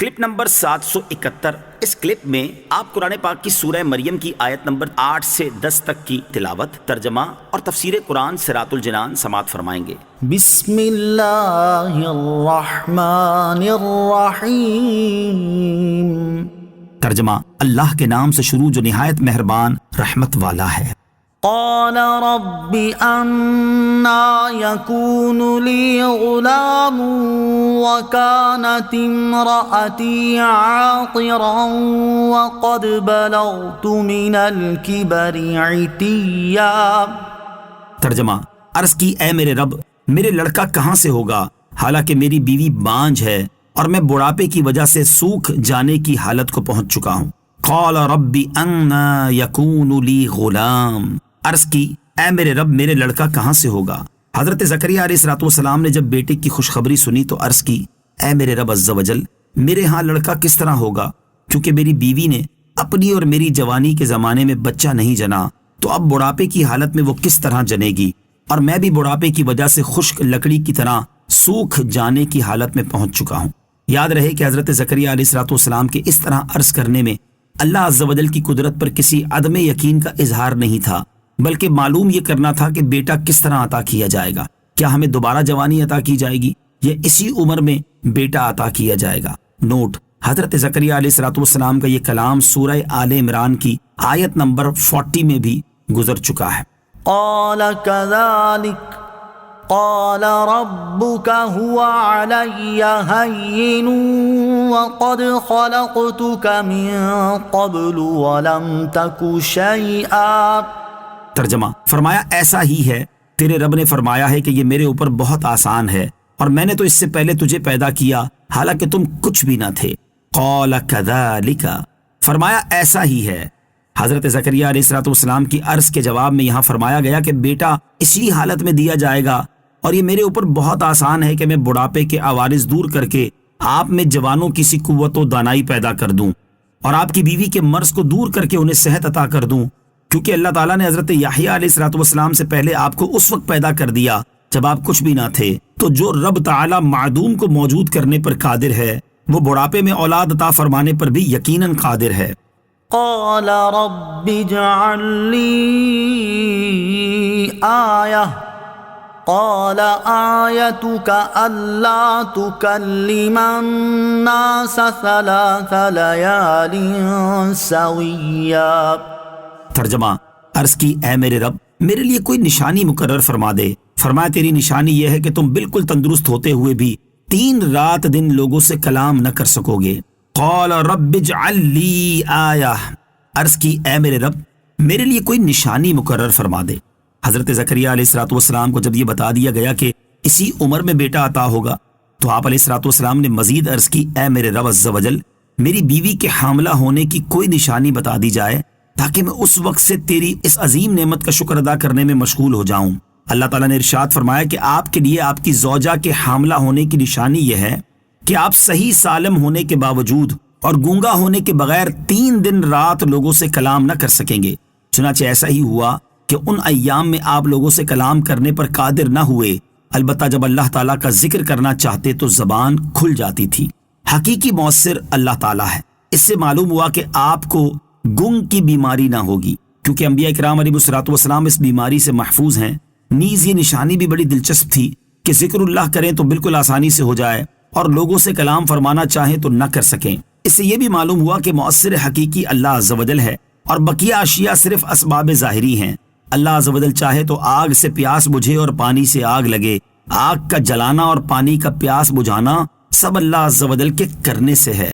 Clip number 771۔ اس clip میں آپ قرآن پاک کی سورہ مریم کی آیت نمبر 8 سے 10 تک کی تلاوت، ترجمہ اور تفسیر قرآن صراط الجنان سماعت فرمائیں گے۔ بسم اللہ الرحمن الرحیم۔ ترجمہ: اللہ کے نام سے شروع جو نہایت مہربان رحمت والا ہے۔ قال رب انا يكون لي غلام وكانت امرأتي عاقرا وقد بلغت من الكبر عتيا۔ ترجمہ: عرض کی اے میرے رب، میرے لڑکا کہاں سے ہوگا حالانکہ میری بیوی بانجھ ہے اور میں بڑھاپے کی وجہ سے سوکھ جانے کی حالت کو پہنچ چکا ہوں۔ قال رب انا يكون لي غلام۔ عرض کی اے میرے رب، میرے لڑکا کہاں سے ہوگا؟ حضرت زکریا علیہ الصلوۃ والسلام نے جب بیٹے کی خوشخبری سنی تو عرض کی اے میرے رب عز وجل، میرے ہاں لڑکا کس طرح ہوگا؟ کیونکہ میری بیوی نے اپنی اور میری جوانی کے زمانے میں بچہ نہیں جنا، تو اب بڑھاپے کی حالت میں وہ کس طرح جنے گی؟ اور میں بھی بڑھاپے کی وجہ سے خشک لکڑی کی طرح سوکھ جانے کی حالت میں پہنچ چکا ہوں۔ یاد رہے کہ حضرت زکریا علیہ الصلوۃ والسلام کے اس طرح عرض کرنے میں اللہ عز وجل کی قدرت پر کسی عدم یقین کا اظہار نہیں تھا، بلکہ معلوم یہ کرنا تھا کہ بیٹا کس طرح عطا کیا جائے گا۔ کیا ہمیں دوبارہ جوانی عطا کی جائے گی یا اسی عمر میں بیٹا عطا کیا جائے گا؟ نوٹ: حضرت زکریا علیہ الصلوۃ والسلام کا یہ کلام سورہ آل عمران کی آیت نمبر 40 میں بھی گزر چکا ہے۔ قال كذلك قال ربك هو علي هين وقد خلقتك من قبل ولم تك شيئا۔ ترجمہ: فرمایا ایسا ہی ہے، تیرے رب نے فرمایا ہے کہ یہ میرے اوپر بہت آسان ہے اور میں نے تو اس سے پہلے تجھے پیدا کیا حالانکہ تم کچھ بھی نہ تھے۔ قال كذلك، فرمایا ایسا ہی ہے۔ حضرت زکریا علیہ الصلوۃ والسلام کی عرض کے جواب میں یہاں فرمایا گیا کہ بیٹا اسی حالت میں دیا جائے گا اور یہ میرے اوپر بہت آسان ہے کہ میں بڑھاپے کے عوارض دور کر کے آپ میں جوانوں کی سی قوت و دانائی پیدا کر دوں اور آپ کی بیوی کے مرض کو دور کر کے انہیں صحت عطا کر دوں، کیونکہ اللہ تعالیٰ نے حضرت یحییٰ علیہ الصلوۃ والسلام سے پہلے آپ کو اس وقت پیدا کر دیا جب آپ کچھ بھی نہ تھے۔ تو جو رب تعالیٰ معدوم کو موجود کرنے پر قادر ہے، وہ بڑھاپے میں اولاد عطا فرمانے پر بھی یقیناً قادر ہے۔ قال رب اجعل لي آية قال آيتك ألا تكلم الناس 3 ليال سويا۔ ترجمہ: عرض کی اے میرے رب، میرے لیے کوئی نشانی مقرر فرما دے۔ فرمایا تیری نشانی یہ ہے کہ تم بالکل تندرست ہوتے ہوئے بھی 3 رات دن لوگوں سے کلام نہ کر سکو گے۔ قال رب اجعل لی آیہ۔ عرض کی اے میرے رب، میرے لیے کوئی نشانی مقرر فرما دے۔ حضرت زکریا علیہ الصلوۃ والسلام کو جب یہ بتا دیا گیا کہ اسی عمر میں بیٹا عطا ہوگا تو آپ علیہ الصلوۃ والسلام نے مزید عرض کی اے میرے رب عز وجل، میری بیوی کے حاملہ ہونے کی کوئی نشانی بتا دی جائے تاکہ میں اس وقت سے تیری اس عظیم نعمت کا شکر ادا کرنے میں مشغول ہو جاؤں۔ اللہ تعالیٰ نے ارشاد فرمایا کہ آپ کے لیے آپ کی زوجہ کے حاملہ ہونے کی نشانی یہ ہے کہ آپ صحیح سالم ہونے کے باوجود اور گونگا ہونے کے بغیر 3 دن رات لوگوں سے کلام نہ کر سکیں گے۔ چنانچہ ایسا ہی ہوا کہ ان ایام میں آپ لوگوں سے کلام کرنے پر قادر نہ ہوئے، البتہ جب اللہ تعالیٰ کا ذکر کرنا چاہتے تو زبان کھل جاتی تھی۔ حقیقی مؤثر اللہ تعالیٰ ہے۔ اس سے معلوم ہوا کہ آپ کو گنگ کی بیماری نہ ہوگی، کیونکہ انبیاء کرام علیہ الصلوۃ والسلام اس بیماری سے محفوظ ہیں۔ نیز یہ نشانی بھی بڑی دلچسپ تھی کہ ذکر اللہ کریں تو بالکل آسانی سے ہو جائے اور لوگوں سے کلام فرمانا چاہیں تو نہ کر سکیں۔ اس سے یہ بھی معلوم ہوا کہ مؤثر حقیقی اللہ عز وجل ہے اور بقیہ اشیاء صرف اسباب ظاہری ہیں۔ اللہ عز وجل چاہے تو آگ سے پیاس بجھے اور پانی سے آگ لگے، آگ کا جلانا اور پانی کا پیاس بجھانا سب اللہ عز وجل کے کرنے سے ہے۔